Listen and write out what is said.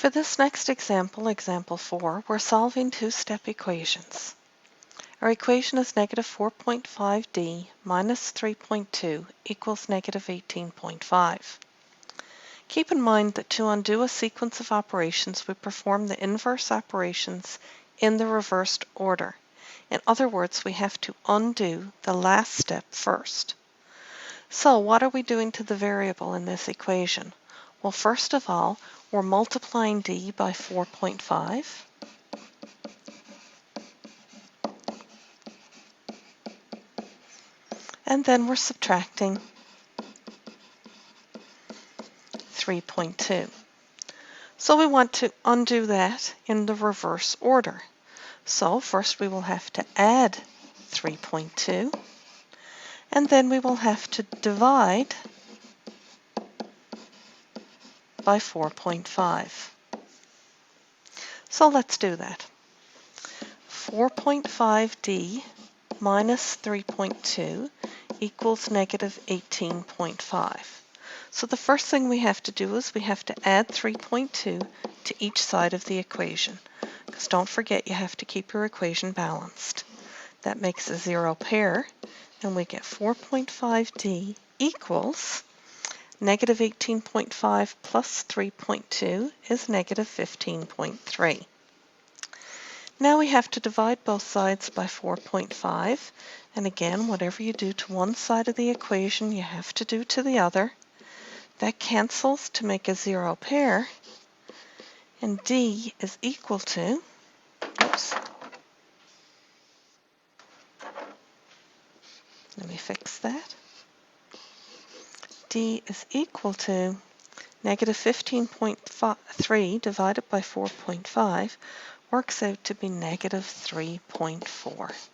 For this next example, example 4, we're solving two-step equations. Our equation is negative 4.5d minus 3.2 equals negative 18.5. Keep in mind that to undo a sequence of operations, we perform the inverse operations in the reversed order. In other words, we have to undo the last step first. So what are we doing to the variable in this equation? Well, first of all, we're multiplying d by 4.5. And then we're subtracting 3.2. So we want to undo that in the reverse order. So first we will have to add 3.2, and then we will have to divide by 4.5. So let's do that. 4.5d minus 3.2 equals negative 18.5. So the first thing we have to do is we have to add 3.2 to each side of the equation. Because don't forget, you have to keep your equation balanced. That makes a zero pair, and we get 4.5d equals negative 18.5 plus 3.2 is negative 15.3. Now we have to divide both sides by 4.5, and again, whatever you do to one side of the equation, you have to do to the other. That cancels to make a zero pair, and d is equal to, let me fix that. d is equal to negative 15.3 divided by 4.5 works out to be negative 3.4.